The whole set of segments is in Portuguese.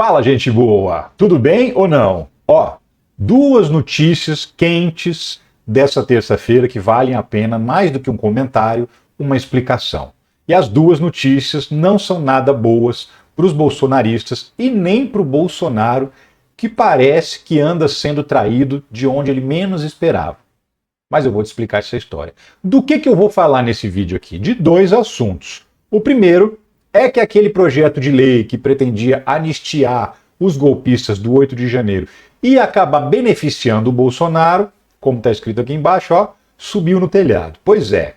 Fala, gente boa! Tudo bem ou não? Ó, duas notícias quentes dessa terça-feira que valem a pena, mais do que um comentário, uma explicação. E as duas notícias não são nada boas para os bolsonaristas e nem para o Bolsonaro, que parece que anda sendo traído de onde ele menos esperava. Mas eu vou te explicar essa história. Do que eu vou falar nesse vídeo aqui? De dois assuntos. O primeiro é que aquele projeto de lei que pretendia anistiar os golpistas do 8 de janeiro e acabar beneficiando o Bolsonaro, como está escrito aqui embaixo, ó, subiu no telhado. Pois é,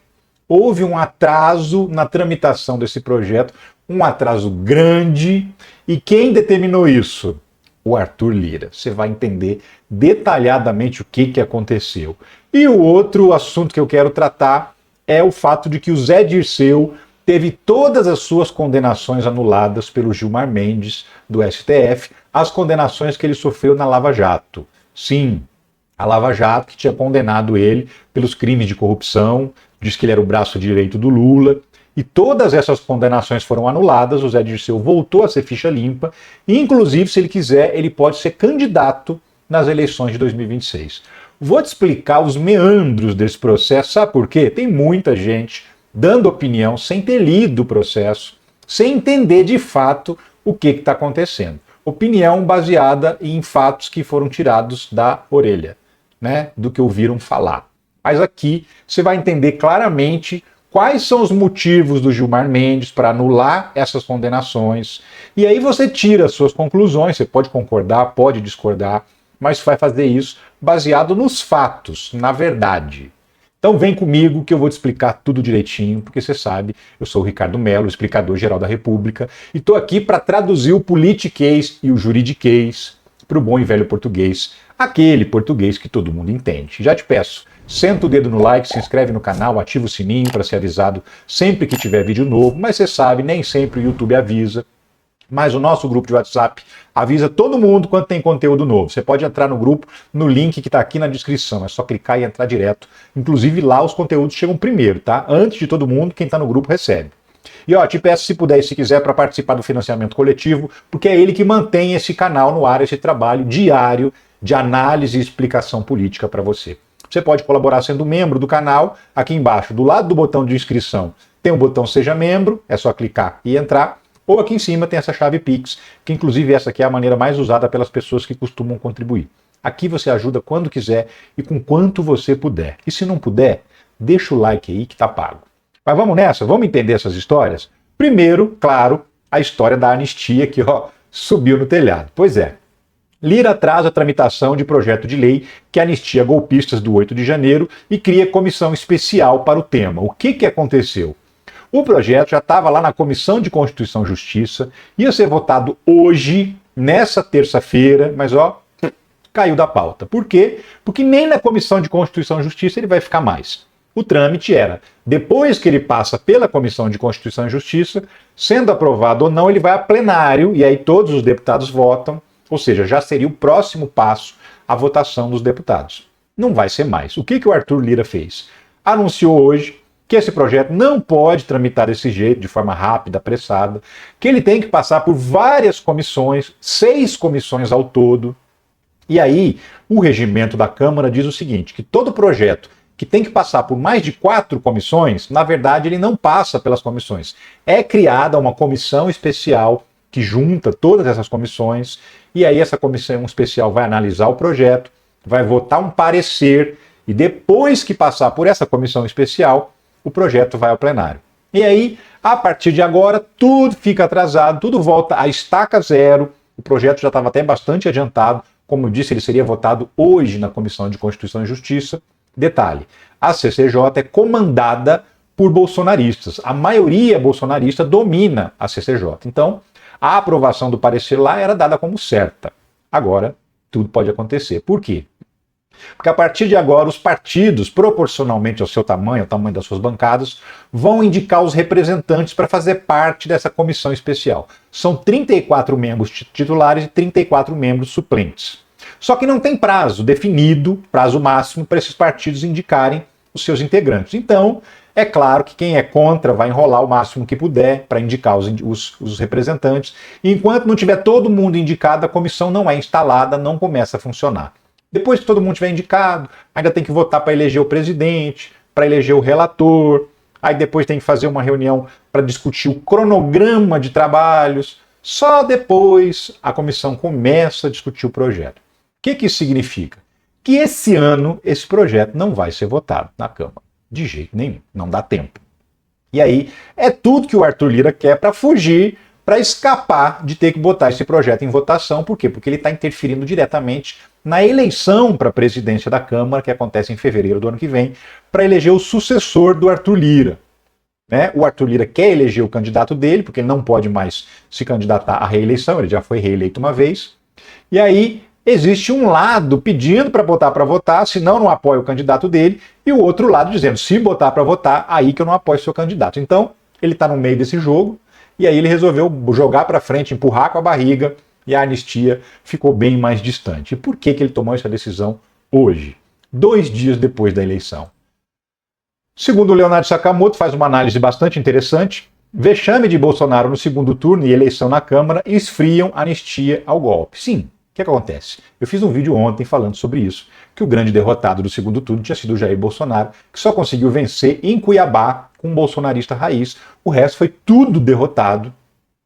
houve um atraso na tramitação desse projeto, um atraso grande, e quem determinou isso? O Arthur Lira. Você vai entender detalhadamente o que aconteceu. E o outro assunto que eu quero tratar é o fato de que o Zé Dirceu teve todas as suas condenações anuladas pelo Gilmar Mendes, do STF, as condenações que ele sofreu na Lava Jato. Sim, a Lava Jato que tinha condenado ele pelos crimes de corrupção, diz que ele era o braço direito do Lula, e todas essas condenações foram anuladas, o Zé Dirceu voltou a ser ficha limpa, e inclusive, se ele quiser, ele pode ser candidato nas eleições de 2026. Vou te explicar os meandros desse processo, sabe por quê? Tem muita gente dando opinião sem ter lido o processo, sem entender de fato o que está acontecendo. Opinião baseada em fatos que foram tirados da orelha, né, do que ouviram falar. Mas aqui você vai entender claramente quais são os motivos do Gilmar Mendes para anular essas condenações. E aí você tira as suas conclusões, você pode concordar, pode discordar, mas vai fazer isso baseado nos fatos, na verdade. Então vem comigo que eu vou te explicar tudo direitinho, porque você sabe, eu sou o Ricardo Mello, explicador geral da República, e estou aqui para traduzir o politiquês e o juridiquês para o bom e velho português, aquele português que todo mundo entende. Já te peço, senta o dedo no like, se inscreve no canal, ativa o sininho para ser avisado sempre que tiver vídeo novo, mas você sabe, nem sempre o YouTube avisa. Mas o nosso grupo de WhatsApp avisa todo mundo quando tem conteúdo novo. Você pode entrar no grupo no link que está aqui na descrição. É só clicar e entrar direto. Inclusive lá os conteúdos chegam primeiro, tá? Antes de todo mundo, quem está no grupo recebe. E ó, te peço, se puder e se quiser, para participar do financiamento coletivo, porque é ele que mantém esse canal no ar, esse trabalho diário de análise e explicação política para você. Você pode colaborar sendo membro do canal. Aqui embaixo, do lado do botão de inscrição, tem o botão Seja Membro. É só clicar e entrar. Ou aqui em cima tem essa chave Pix, que inclusive essa aqui é a maneira mais usada pelas pessoas que costumam contribuir. Aqui você ajuda quando quiser e com quanto você puder. E se não puder, deixa o like aí que tá pago. Mas vamos nessa? Vamos entender essas histórias? Primeiro, claro, a história da anistia que subiu no telhado. Pois é. Lira atrasa a tramitação de projeto de lei que anistia golpistas do 8 de janeiro e cria comissão especial para o tema. O que aconteceu? O projeto já estava lá na Comissão de Constituição e Justiça, ia ser votado hoje, nessa terça-feira, mas caiu da pauta. Por quê? Porque nem na Comissão de Constituição e Justiça ele vai ficar mais. O trâmite era, depois que ele passa pela Comissão de Constituição e Justiça, sendo aprovado ou não, ele vai a plenário, e aí todos os deputados votam, ou seja, já seria o próximo passo a votação dos deputados. Não vai ser mais. O que o Arthur Lira fez? Anunciou hoje que esse projeto não pode tramitar desse jeito, de forma rápida, apressada, que ele tem que passar por várias comissões, 6 comissões ao todo. E aí, o regimento da Câmara diz o seguinte, que todo projeto que tem que passar por mais de 4 comissões, na verdade, ele não passa pelas comissões. É criada uma comissão especial que junta todas essas comissões, e aí essa comissão especial vai analisar o projeto, vai votar um parecer, e depois que passar por essa comissão especial, o projeto vai ao plenário. E aí, a partir de agora, tudo fica atrasado, tudo volta a estaca zero. O projeto já estava até bastante adiantado. Como eu disse, ele seria votado hoje na Comissão de Constituição e Justiça. Detalhe, a CCJ é comandada por bolsonaristas. A maioria bolsonarista domina a CCJ. Então, a aprovação do parecer lá era dada como certa. Agora, tudo pode acontecer. Por quê? Porque a partir de agora os partidos, proporcionalmente ao seu tamanho, ao tamanho das suas bancadas, vão indicar os representantes para fazer parte dessa comissão especial. São 34 membros titulares e 34 membros suplentes. Só que não tem prazo definido, prazo máximo, para esses partidos indicarem os seus integrantes. Então, É claro que quem é contra vai enrolar o máximo que puder para indicar os representantes. E enquanto não tiver todo mundo indicado, a comissão não é instalada, não começa a funcionar. Depois que todo mundo tiver indicado, ainda tem que votar para eleger o presidente, para eleger o relator, aí depois tem que fazer uma reunião para discutir o cronograma de trabalhos. Só depois a comissão começa a discutir o projeto. O que isso significa? Que esse ano esse projeto não vai ser votado na Câmara. De jeito nenhum, não dá tempo. E aí é tudo que o Arthur Lira quer para fugir, para escapar de ter que botar esse projeto em votação. Por quê? Porque ele está interferindo diretamente na eleição para a presidência da Câmara, que acontece em fevereiro do ano que vem, para eleger o sucessor do Arthur Lira. Né? O Arthur Lira quer eleger o candidato dele, porque ele não pode mais se candidatar à reeleição, ele já foi reeleito uma vez. E aí existe um lado pedindo para botar para votar, senão não apoia o candidato dele, e o outro lado dizendo, se botar para votar, aí que eu não apoio o seu candidato. Então, ele está no meio desse jogo, e aí ele resolveu jogar para frente, empurrar com a barriga, e a anistia ficou bem mais distante. E por que ele tomou essa decisão hoje, 2 dias depois da eleição? Segundo o Leonardo Sakamoto, faz uma análise bastante interessante, vexame de Bolsonaro no segundo turno e eleição na Câmara esfriam a anistia ao golpe. Sim. O que acontece? Eu fiz um vídeo ontem falando sobre isso, que o grande derrotado do segundo turno tinha sido o Jair Bolsonaro, que só conseguiu vencer em Cuiabá com um bolsonarista raiz. O resto foi tudo derrotado.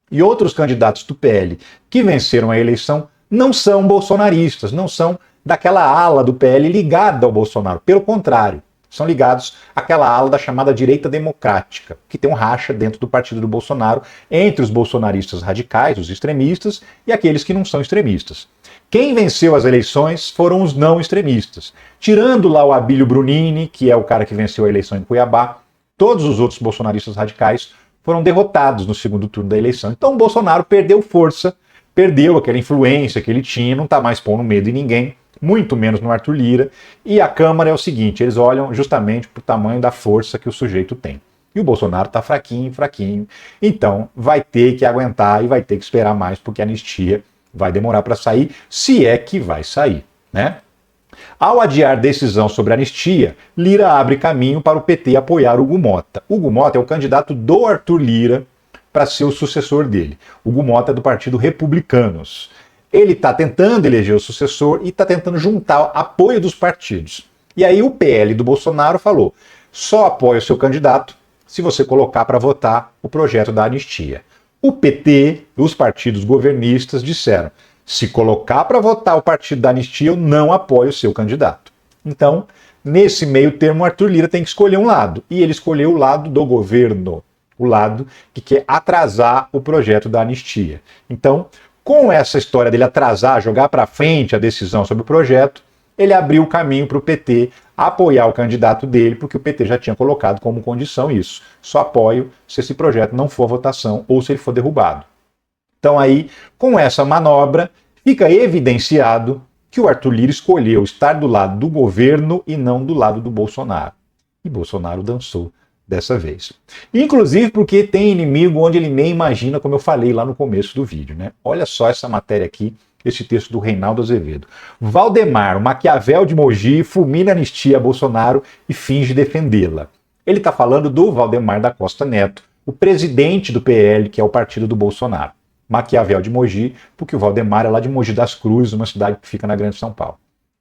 E outros candidatos do PL que venceram a eleição não são bolsonaristas, não são daquela ala do PL ligada ao Bolsonaro. Pelo contrário, são ligados àquela ala da chamada direita democrática, que tem um racha dentro do partido do Bolsonaro entre os bolsonaristas radicais, os extremistas, e aqueles que não são extremistas. Quem venceu as eleições foram os não extremistas. Tirando lá o Abílio Brunini, que é o cara que venceu a eleição em Cuiabá, todos os outros bolsonaristas radicais foram derrotados no segundo turno da eleição. Então o Bolsonaro perdeu força, perdeu aquela influência que ele tinha, não está mais pondo medo em ninguém, muito menos no Arthur Lira, e a Câmara é o seguinte, eles olham justamente para o tamanho da força que o sujeito tem. E o Bolsonaro está fraquinho, fraquinho, então vai ter que aguentar e vai ter que esperar mais, porque a anistia vai demorar para sair, se é que vai sair, né? Ao adiar decisão sobre a anistia, Lira abre caminho para o PT apoiar Hugo Mota. Hugo Mota é o candidato do Arthur Lira para ser o sucessor dele. Hugo Mota é do Partido Republicanos. Ele está tentando eleger o sucessor e está tentando juntar apoio dos partidos. E aí o PL do Bolsonaro falou, só apoia o seu candidato se você colocar para votar o projeto da anistia. O PT, os partidos governistas, disseram, se colocar para votar o partido da anistia, eu não apoio o seu candidato. Então, nesse meio termo, o Arthur Lira tem que escolher um lado. E ele escolheu o lado do governo, o lado que quer atrasar o projeto da anistia. Então, com essa história dele atrasar, jogar para frente a decisão sobre o projeto, ele abriu o caminho para o PT apoiar o candidato dele, porque o PT já tinha colocado como condição isso. Só apoio se esse projeto não for votação ou se ele for derrubado. Então aí, com essa manobra, fica evidenciado que o Arthur Lira escolheu estar do lado do governo e não do lado do Bolsonaro. E Bolsonaro dançou dessa vez. Inclusive porque tem inimigo onde ele nem imagina, como eu falei lá no começo do vídeo, né? Olha só essa matéria aqui, esse texto do Reinaldo Azevedo. Valdemar, o Maquiavel de Mogi, fulmina a anistia a Bolsonaro e finge defendê-la. Ele está falando do Valdemar da Costa Neto, o presidente do PL, que é o partido do Bolsonaro. Maquiavel de Mogi, porque o Valdemar é lá de Mogi das Cruzes, uma cidade que fica na Grande São Paulo.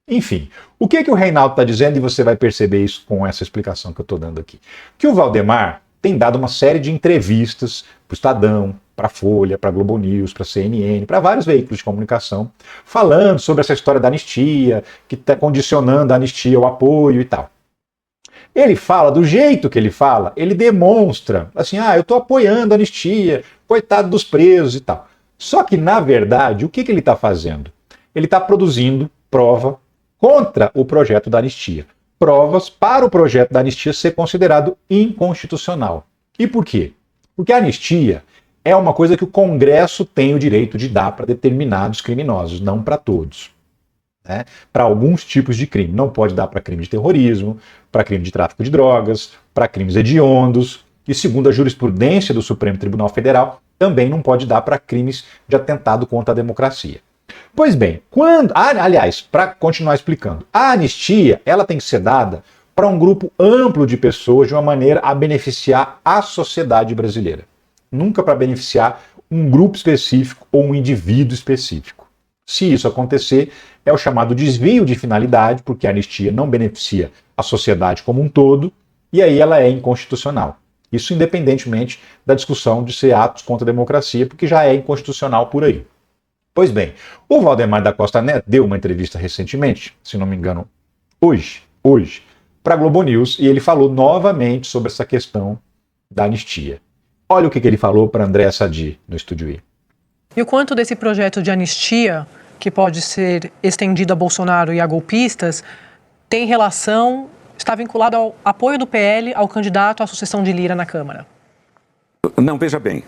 Enfim, o que o Reinaldo está dizendo, e você vai perceber isso com essa explicação que eu estou dando aqui, que o Valdemar tem dado uma série de entrevistas para o Estadão, para a Folha, para a Globo News, para a CNN, para vários veículos de comunicação, falando sobre essa história da anistia, que está condicionando a anistia ao apoio e tal. Ele fala, do jeito que ele fala, ele demonstra, assim, eu estou apoiando a anistia, coitado dos presos e tal. Só que, na verdade, o que ele está fazendo? Ele está produzindo prova contra o projeto da anistia. Provas para o projeto da anistia ser considerado inconstitucional. E por quê? Porque a anistia é uma coisa que o Congresso tem o direito de dar para determinados criminosos, não para todos. Né? Para alguns tipos de crime. Não pode dar para crime de terrorismo, para crime de tráfico de drogas, para crimes hediondos. E segundo a jurisprudência do Supremo Tribunal Federal, também não pode dar para crimes de atentado contra a democracia. Pois bem, aliás, para continuar explicando, a anistia ela tem que ser dada para um grupo amplo de pessoas de uma maneira a beneficiar a sociedade brasileira. Nunca para beneficiar um grupo específico ou um indivíduo específico. Se isso acontecer, é o chamado desvio de finalidade, porque a anistia não beneficia a sociedade como um todo, e aí ela é inconstitucional. Isso independentemente da discussão de ser atos contra a democracia, porque já é inconstitucional por aí. Pois bem, o Valdemar da Costa Neto deu uma entrevista recentemente, se não me engano, hoje, para a Globo News, e ele falou novamente sobre essa questão da anistia. Olha o que ele falou para Andréa Sadi, no Estúdio I. E o quanto desse projeto de anistia, que pode ser estendido a Bolsonaro e a golpistas, tem relação, está vinculado ao apoio do PL ao candidato à sucessão de Lira na Câmara? Não, veja bem,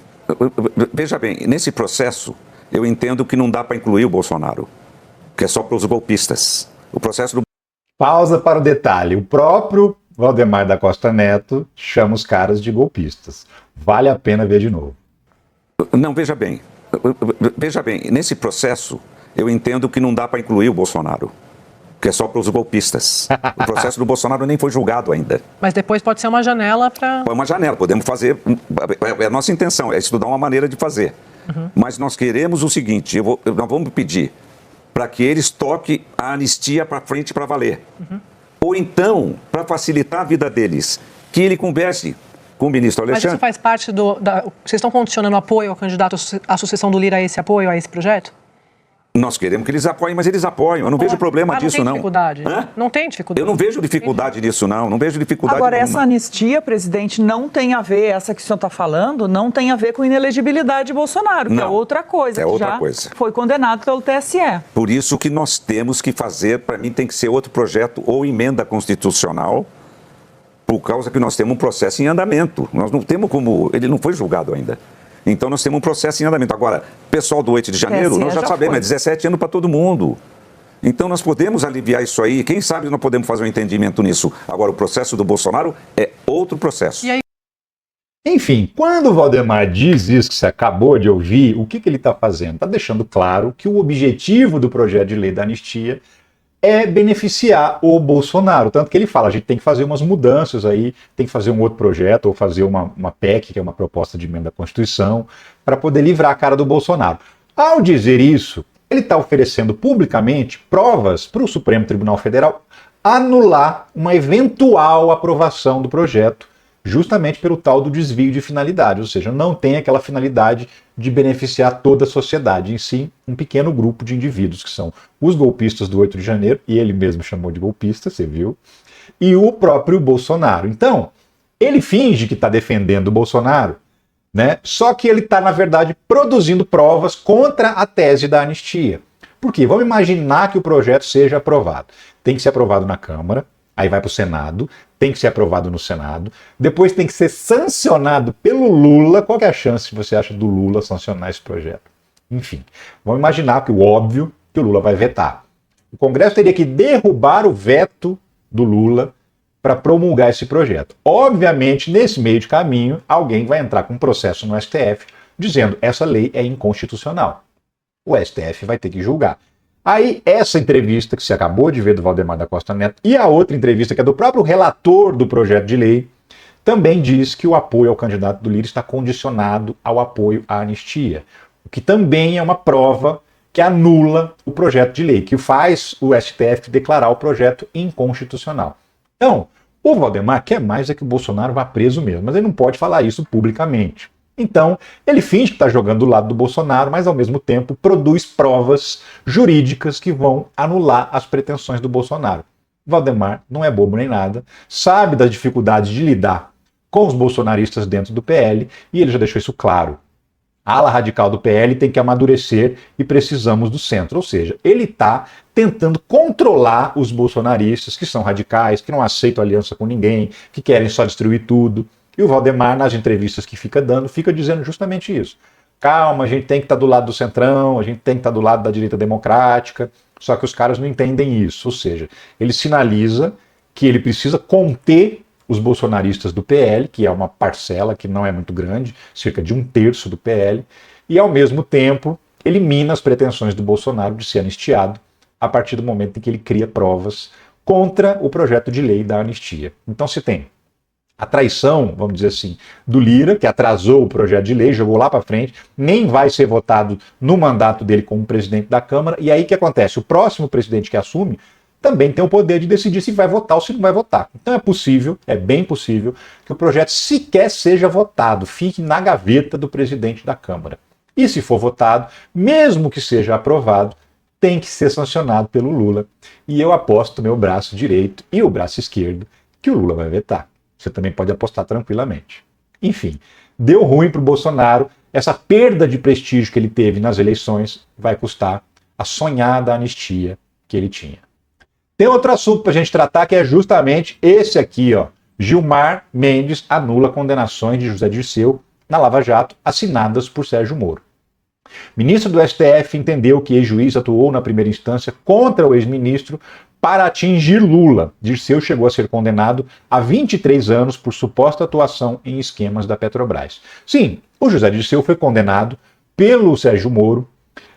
nesse processo eu entendo que não dá para incluir o Bolsonaro, que é só para os golpistas. O processo do... Pausa para o detalhe, o próprio Valdemar da Costa Neto chama os caras de golpistas. Vale a pena ver de novo. Não, veja bem, nesse processo eu entendo que não dá para incluir o Bolsonaro, que é só para os golpistas. O processo do Bolsonaro nem foi julgado ainda. Mas depois pode ser uma janela para... É uma janela, podemos fazer, é a nossa intenção, é estudar uma maneira de fazer. Mas nós queremos o seguinte, nós vamos pedir para que eles toquem a anistia para frente para valer. Ou então, para facilitar a vida deles, que ele converse com o ministro Alexandre. Mas isso faz parte Vocês estão condicionando o apoio ao candidato à sucessão do Lira a esse apoio, a esse projeto? Nós queremos que eles apoiem, mas eles apoiam. Eu não vejo problema disso, não. Não tem dificuldade? Não tem dificuldade? Eu não vejo dificuldade nisso, não. Não vejo dificuldade Agora, nenhuma. essa anistia, presidente, não tem a ver, essa que o senhor está falando, não tem a ver com inelegibilidade de Bolsonaro, que é outra coisa. É que outra já coisa. Foi condenado pelo TSE. Por isso que nós temos que fazer, para mim tem que ser outro projeto ou emenda constitucional, por causa que nós temos um processo em andamento. Nós não temos como... Ele não foi julgado ainda. Então nós temos um processo em andamento. Agora, pessoal do 8 de janeiro, nós já sabemos, é 17 anos para todo mundo. Então nós podemos aliviar isso aí. Quem sabe nós podemos fazer um entendimento nisso. Agora, o processo do Bolsonaro é outro processo. E aí... Enfim, quando o Valdemar diz isso que você acabou de ouvir, o que ele está fazendo? Está deixando claro que o objetivo do projeto de lei da anistia é beneficiar o Bolsonaro. Tanto que ele fala, a gente tem que fazer umas mudanças aí, tem que fazer um outro projeto, ou fazer uma PEC, que é uma proposta de emenda à Constituição, para poder livrar a cara do Bolsonaro. Ao dizer isso, ele está oferecendo publicamente provas para o Supremo Tribunal Federal anular uma eventual aprovação do projeto, justamente pelo tal do desvio de finalidade, ou seja, não tem aquela finalidade de beneficiar toda a sociedade, em si, um pequeno grupo de indivíduos, que são os golpistas do 8 de janeiro, e ele mesmo chamou de golpista, você viu, e o próprio Bolsonaro. Então, ele finge que está defendendo o Bolsonaro, né? Só que ele está, na verdade, produzindo provas contra a tese da anistia. Por quê? Vamos imaginar que o projeto seja aprovado. Tem que ser aprovado na Câmara, aí vai para o Senado, tem que ser aprovado no Senado, depois tem que ser sancionado pelo Lula. Qual que é a chance, você acha, do Lula sancionar esse projeto? Enfim, vamos imaginar que o óbvio, que o Lula vai vetar. O Congresso teria que derrubar o veto do Lula para promulgar esse projeto. Obviamente, nesse meio de caminho, alguém vai entrar com um processo no STF dizendo essa lei é inconstitucional. O STF vai ter que julgar. Aí, essa entrevista que você acabou de ver do Valdemar da Costa Neto e a outra entrevista que é do próprio relator do projeto de lei também diz que o apoio ao candidato do Lira está condicionado ao apoio à anistia, o que também é uma prova que anula o projeto de lei, que faz o STF declarar o projeto inconstitucional. Então, o Valdemar quer mais é que o Bolsonaro vá preso mesmo, mas ele não pode falar isso publicamente. Então, ele finge que está jogando do lado do Bolsonaro, mas ao mesmo tempo produz provas jurídicas que vão anular as pretensões do Bolsonaro. Valdemar não é bobo nem nada, sabe das dificuldades de lidar com os bolsonaristas dentro do PL, e ele já deixou isso claro. A ala radical do PL tem que amadurecer e precisamos do centro. Ou seja, ele está tentando controlar os bolsonaristas que são radicais, que não aceitam aliança com ninguém, que querem só destruir tudo. E o Valdemar, nas entrevistas que fica dando, fica dizendo justamente isso. Calma, a gente tem que estar do lado do centrão, a gente tem que estar do lado da direita democrática, só que os caras não entendem isso. Ou seja, ele sinaliza que ele precisa conter os bolsonaristas do PL, que é uma parcela que não é muito grande, cerca de 1/3 do PL, e ao mesmo tempo elimina as pretensões do Bolsonaro de ser anistiado a partir do momento em que ele cria provas contra o projeto de lei da anistia. Então se tem a traição, vamos dizer assim, do Lira, que atrasou o projeto de lei, jogou lá para frente, nem vai ser votado no mandato dele como presidente da Câmara, e aí o que acontece? O próximo presidente que assume também tem o poder de decidir se vai votar ou se não vai votar. Então é possível, é bem possível, que o projeto sequer seja votado, fique na gaveta do presidente da Câmara. E se for votado, mesmo que seja aprovado, tem que ser sancionado pelo Lula. E eu aposto meu braço direito e o braço esquerdo que o Lula vai vetar. Você também pode apostar tranquilamente. Enfim, deu ruim para o Bolsonaro. Essa perda de prestígio que ele teve nas eleições vai custar a sonhada anistia que ele tinha. Tem outro assunto para a gente tratar, que é justamente esse aqui, ó. Gilmar Mendes anula condenações de José Dirceu na Lava Jato assinadas por Sérgio Moro. Ministro do STF entendeu que ex-juiz atuou na primeira instância contra o ex-ministro para atingir Lula. Dirceu chegou a ser condenado a 23 anos por suposta atuação em esquemas da Petrobras. Sim, o José Dirceu foi condenado pelo Sérgio Moro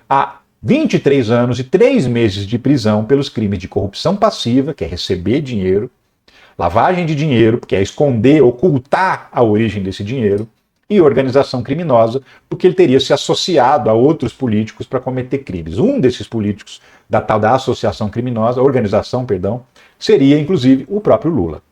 a 23 anos e 3 meses de prisão pelos crimes de corrupção passiva, que é receber dinheiro, lavagem de dinheiro, que é esconder, ocultar a origem desse dinheiro, e organização criminosa, porque ele teria se associado a outros políticos para cometer crimes. Um desses políticos da tal da associação criminosa, organização, perdão, seria inclusive o próprio Lula.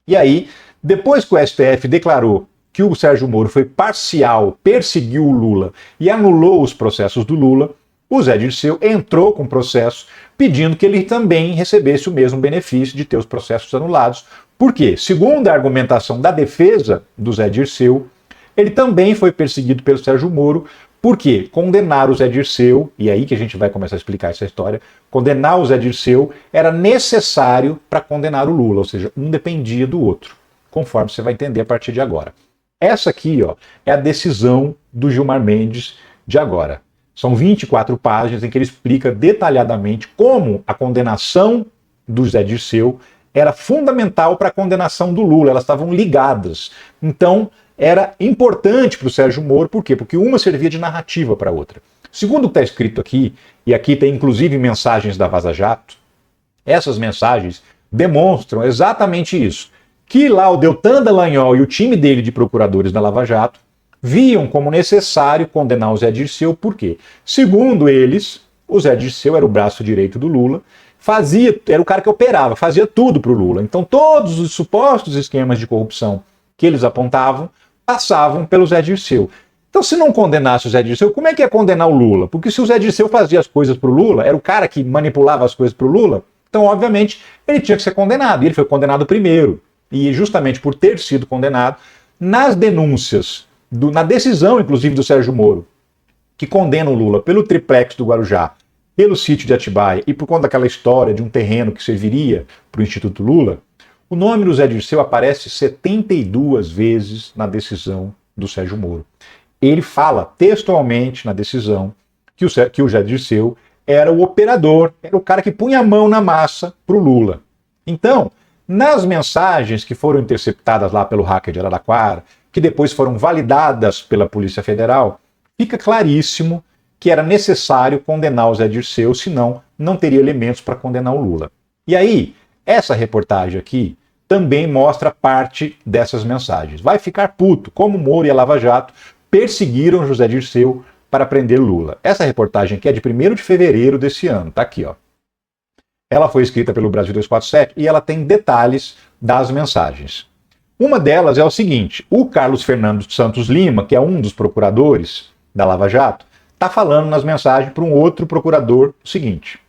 E aí, depois que o STF declarou que o Sérgio Moro foi parcial, perseguiu o Lula e anulou os processos do Lula, o Zé Dirceu entrou com processo pedindo que ele também recebesse o mesmo benefício de ter os processos anulados. Por quê? Segundo a argumentação da defesa do Zé Dirceu, ele também foi perseguido pelo Sérgio Moro, porque condenar o Zé Dirceu, e aí que a gente vai começar a explicar essa história, condenar o Zé Dirceu era necessário para condenar o Lula, ou seja, um dependia do outro, conforme você vai entender a partir de agora. Essa aqui, ó, é a decisão do Gilmar Mendes de agora. São 24 páginas em que ele explica detalhadamente como a condenação do Zé Dirceu era fundamental para a condenação do Lula, elas estavam ligadas. Então, era importante para o Sérgio Moro, por quê? Porque uma servia de narrativa para a outra. Segundo o que está escrito aqui, e aqui tem inclusive mensagens da Vaza Jato, essas mensagens demonstram exatamente isso, que lá o Deltan Dallagnol e o time dele de procuradores da Lava Jato viam como necessário condenar o Zé Dirceu, por quê? Segundo eles, o Zé Dirceu era o braço direito do Lula, era o cara que operava, fazia tudo para o Lula. Então todos os supostos esquemas de corrupção que eles apontavam, passavam pelo Zé Dirceu. Então, se não condenasse o Zé Dirceu, como é que ia condenar o Lula? Porque se o Zé Dirceu fazia as coisas para o Lula, era o cara que manipulava as coisas para o Lula, então, obviamente, ele tinha que ser condenado. E ele foi condenado primeiro. E justamente por ter sido condenado, nas denúncias, na decisão, inclusive, do Sérgio Moro, que condena o Lula pelo triplex do Guarujá, pelo sítio de Atibaia e por conta daquela história de um terreno que serviria para o Instituto Lula, o nome do Zé Dirceu aparece 72 vezes na decisão do Sérgio Moro. Ele fala textualmente na decisão que o Zé Dirceu era o operador, era o cara que punha a mão na massa para o Lula. Então, nas mensagens que foram interceptadas lá pelo hacker de Araraquara, que depois foram validadas pela Polícia Federal, fica claríssimo que era necessário condenar o Zé Dirceu, senão não teria elementos para condenar o Lula. E aí, essa reportagem aqui também mostra parte dessas mensagens. Vai ficar puto, como Moro e a Lava Jato perseguiram José Dirceu para prender Lula. Essa reportagem aqui é de 1º de fevereiro desse ano, tá aqui, ó. Ela foi escrita pelo Brasil 247 e ela tem detalhes das mensagens. Uma delas é o seguinte, o Carlos Fernando Santos Lima, que é um dos procuradores da Lava Jato, está falando nas mensagens para um outro procurador o seguinte: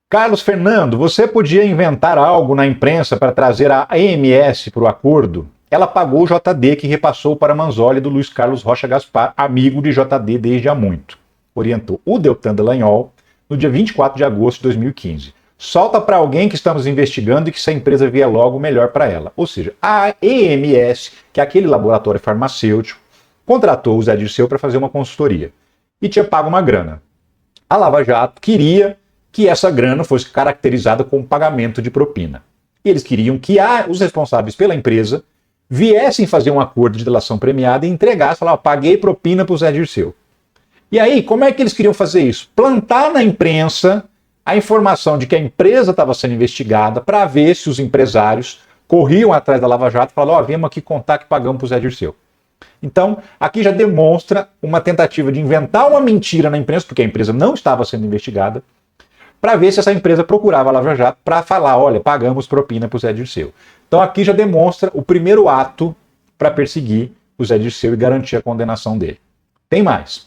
Carlos Fernando, você podia inventar algo na imprensa para trazer a AMS para o acordo? Ela pagou o JD que repassou para Manzoli do Luiz Carlos Rocha Gaspar, amigo de JD desde há muito. Orientou o Deltan Dallagnol no dia 24 de agosto de 2015. Solta para alguém que estamos investigando e que se a empresa vier logo, melhor para ela. Ou seja, a AMS, que é aquele laboratório farmacêutico, contratou o Zé Dirceu para fazer uma consultoria e tinha pago uma grana. A Lava Jato queria que essa grana fosse caracterizada como pagamento de propina. E eles queriam que os responsáveis pela empresa viessem fazer um acordo de delação premiada e entregassem, falaram, paguei propina para o Zé Dirceu. E aí, como é que eles queriam fazer isso? Plantar na imprensa a informação de que a empresa estava sendo investigada para ver se os empresários corriam atrás da Lava Jato e falaram, viemos aqui contar que pagamos para o Zé Dirceu. Então, aqui já demonstra uma tentativa de inventar uma mentira na imprensa, porque a empresa não estava sendo investigada, para ver se essa empresa procurava a Lava Jato para falar, olha, pagamos propina para o Zé Dirceu. Então aqui já demonstra o primeiro ato para perseguir o Zé Dirceu e garantir a condenação dele. Tem mais.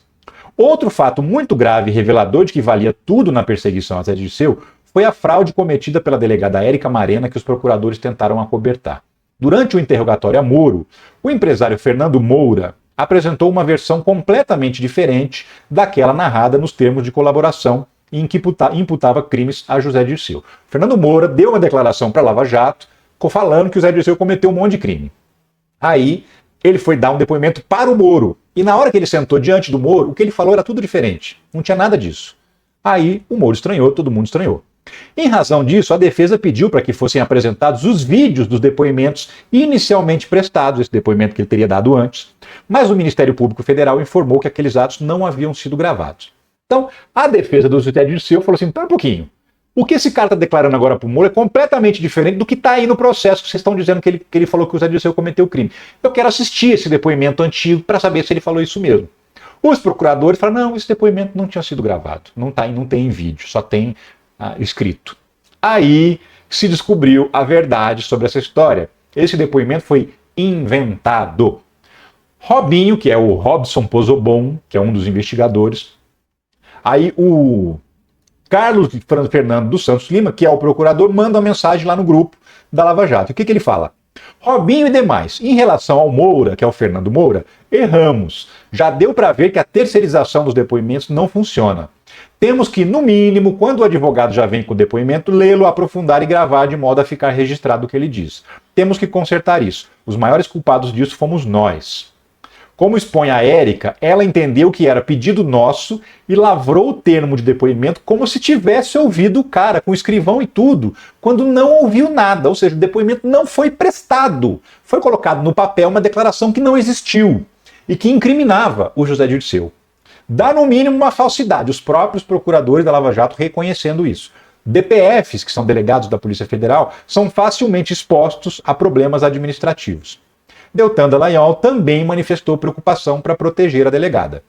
Outro fato muito grave e revelador de que valia tudo na perseguição a Zé Dirceu foi a fraude cometida pela delegada Érica Marena que os procuradores tentaram acobertar. Durante o interrogatório a Moro, o empresário Fernando Moura apresentou uma versão completamente diferente daquela narrada nos termos de colaboração em que imputava crimes a José Dirceu. Fernando Moura deu uma declaração para a Lava Jato falando que o Zé Dirceu cometeu um monte de crime. Aí ele foi dar um depoimento para o Moro. E na hora que ele sentou diante do Moro, o que ele falou era tudo diferente. Não tinha nada disso. Aí o Moro estranhou, todo mundo estranhou. Em razão disso, a defesa pediu para que fossem apresentados os vídeos dos depoimentos inicialmente prestados, esse depoimento que ele teria dado antes, mas o Ministério Público Federal informou que aqueles atos não haviam sido gravados. Então, a defesa do Zé Dirceu falou assim, pera um pouquinho, o que esse cara está declarando agora para o Moro é completamente diferente do que está aí no processo, que vocês estão dizendo que ele falou que o Zé Dirceu cometeu crime. Eu quero assistir esse depoimento antigo para saber se ele falou isso mesmo. Os procuradores falaram, não, esse depoimento não tinha sido gravado, não tem em vídeo, só tem escrito. Aí se descobriu a verdade sobre essa história. Esse depoimento foi inventado. Robinho, que é o Robson Pozobon, que é um dos investigadores, aí o Carlos Fernando dos Santos Lima, que é o procurador, manda uma mensagem lá no grupo da Lava Jato. O que ele fala? Robinho e demais, em relação ao Moura, que é o Fernando Moura, erramos. Já deu para ver que a terceirização dos depoimentos não funciona. Temos que, no mínimo, quando o advogado já vem com o depoimento, lê-lo, aprofundar e gravar de modo a ficar registrado o que ele diz. Temos que consertar isso. Os maiores culpados disso fomos nós. Como expõe a Érica, ela entendeu que era pedido nosso e lavrou o termo de depoimento como se tivesse ouvido o cara, com escrivão e tudo, quando não ouviu nada, ou seja, o depoimento não foi prestado. Foi colocado no papel uma declaração que não existiu e que incriminava o José Dirceu. Dá no mínimo uma falsidade, os próprios procuradores da Lava Jato reconhecendo isso. DPFs, que são delegados da Polícia Federal, são facilmente expostos a problemas administrativos. Deltan Dallagnol também manifestou preocupação para proteger a delegada.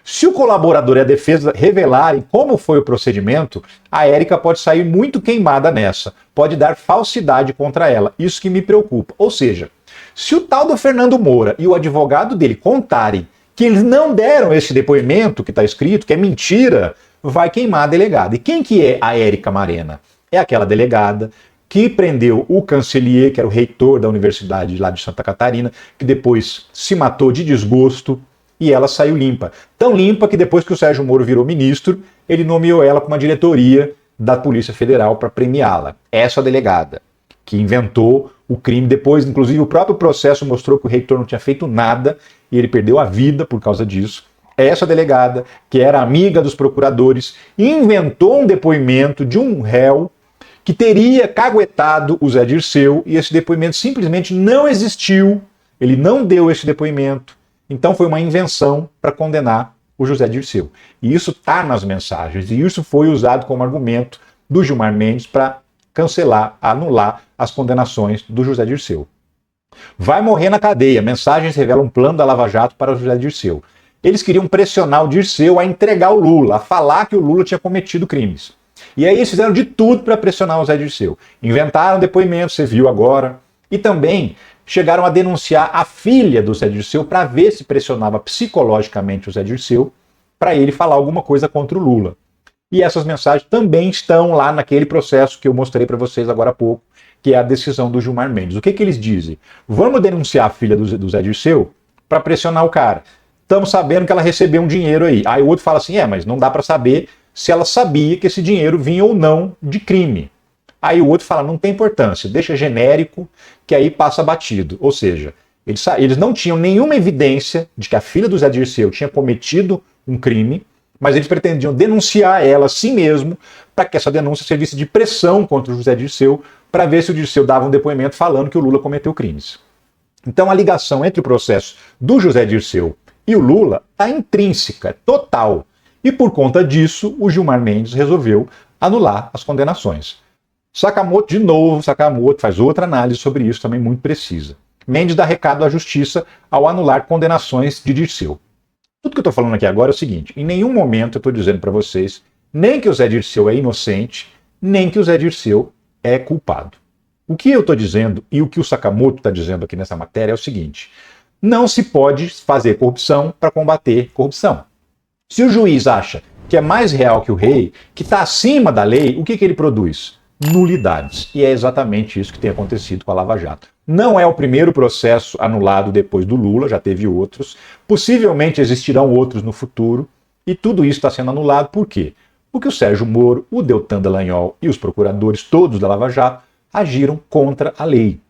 Se o colaborador e a defesa revelarem como foi o procedimento, a Érica pode sair muito queimada nessa, pode dar falsidade contra ela, isso que me preocupa. Ou seja, se o tal do Fernando Moura e o advogado dele contarem que eles não deram esse depoimento que está escrito, que é mentira, vai queimar a delegada. E quem que é a Érica Marena? É aquela delegada que prendeu o Cancelier, que era o reitor da universidade lá de Santa Catarina, que depois se matou de desgosto e ela saiu limpa. Tão limpa que depois que o Sérgio Moro virou ministro, ele nomeou ela para uma diretoria da Polícia Federal para premiá-la. Essa delegada que inventou o crime. Depois, inclusive, o próprio processo mostrou que o reitor não tinha feito nada e ele perdeu a vida por causa disso. Essa delegada, que era amiga dos procuradores, inventou um depoimento de um réu que teria caguetado o Zé Dirceu e esse depoimento simplesmente não existiu. Ele não deu esse depoimento. Então foi uma invenção para condenar o José Dirceu. E isso está nas mensagens. E isso foi usado como argumento do Gilmar Mendes para cancelar, anular as condenações do José Dirceu. Vai morrer na cadeia. Mensagens revelam um plano da Lava Jato para o José Dirceu. Eles queriam pressionar o Dirceu a entregar o Lula, a falar que o Lula tinha cometido crimes. E aí eles fizeram de tudo para pressionar o Zé Dirceu. Inventaram depoimentos, você viu agora. E também chegaram a denunciar a filha do Zé Dirceu para ver se pressionava psicologicamente o Zé Dirceu para ele falar alguma coisa contra o Lula. E essas mensagens também estão lá naquele processo que eu mostrei para vocês agora há pouco, que é a decisão do Gilmar Mendes. O que eles dizem? Vamos denunciar a filha do Zé Dirceu para pressionar o cara. Estamos sabendo que ela recebeu um dinheiro aí. Aí o outro fala assim, mas não dá para saber se ela sabia que esse dinheiro vinha ou não de crime. Aí o outro fala, não tem importância, deixa genérico, que aí passa batido. Ou seja, eles não tinham nenhuma evidência de que a filha do Zé Dirceu tinha cometido um crime, mas eles pretendiam denunciar ela a si mesmo para que essa denúncia servisse de pressão contra o José Dirceu para ver se o Dirceu dava um depoimento falando que o Lula cometeu crimes. Então a ligação entre o processo do José Dirceu e o Lula está intrínseca, total. E por conta disso, o Gilmar Mendes resolveu anular as condenações. Sakamoto faz outra análise sobre isso também muito precisa. Mendes dá recado à justiça ao anular condenações de Dirceu. Tudo que eu estou falando aqui agora é o seguinte: em nenhum momento eu estou dizendo para vocês nem que o Zé Dirceu é inocente, nem que o Zé Dirceu é culpado. O que eu estou dizendo e o que o Sakamoto está dizendo aqui nessa matéria é o seguinte: não se pode fazer corrupção para combater corrupção. Se o juiz acha que é mais real que o rei, que está acima da lei, o que ele produz? Nulidades. E é exatamente isso que tem acontecido com a Lava Jato. Não é o primeiro processo anulado depois do Lula, já teve outros. Possivelmente existirão outros no futuro. E tudo isso está sendo anulado por quê? Porque o Sérgio Moro, o Deltan Dallagnol e os procuradores todos da Lava Jato agiram contra a lei.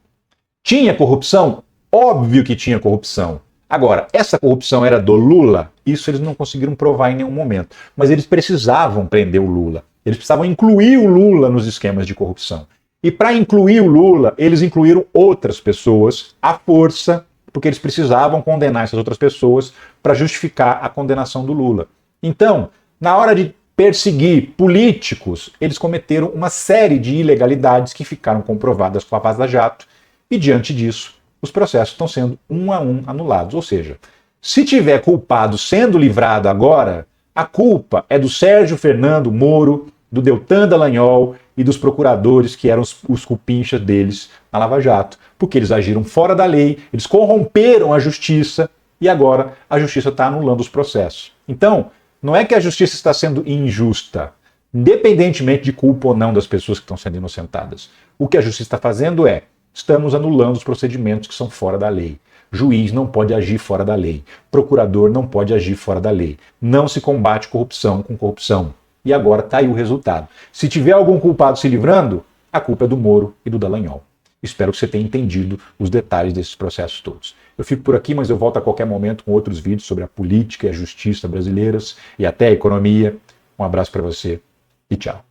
Tinha corrupção? Óbvio que tinha corrupção. Agora, essa corrupção era do Lula? Isso eles não conseguiram provar em nenhum momento. Mas eles precisavam prender o Lula. Eles precisavam incluir o Lula nos esquemas de corrupção. E para incluir o Lula, eles incluíram outras pessoas à força, porque eles precisavam condenar essas outras pessoas para justificar a condenação do Lula. Então, na hora de perseguir políticos, eles cometeram uma série de ilegalidades que ficaram comprovadas com a Vaza Jato, e diante disso, os processos estão sendo um a um anulados. Ou seja, se tiver culpado sendo livrado agora, a culpa é do Sérgio Fernando Moro, do Deltan Dallagnol e dos procuradores que eram os cupinchas deles na Lava Jato, porque eles agiram fora da lei, eles corromperam a justiça e agora a justiça está anulando os processos. Então, não é que a justiça está sendo injusta, independentemente de culpa ou não das pessoas que estão sendo inocentadas. O que a justiça está fazendo é, estamos anulando os procedimentos que são fora da lei. Juiz não pode agir fora da lei. Procurador não pode agir fora da lei. Não se combate corrupção com corrupção. E agora está aí o resultado. Se tiver algum culpado se livrando, a culpa é do Moro e do Dallagnol. Espero que você tenha entendido os detalhes desses processos todos. Eu fico por aqui, mas eu volto a qualquer momento com outros vídeos sobre a política e a justiça brasileiras e até a economia. Um abraço para você e tchau.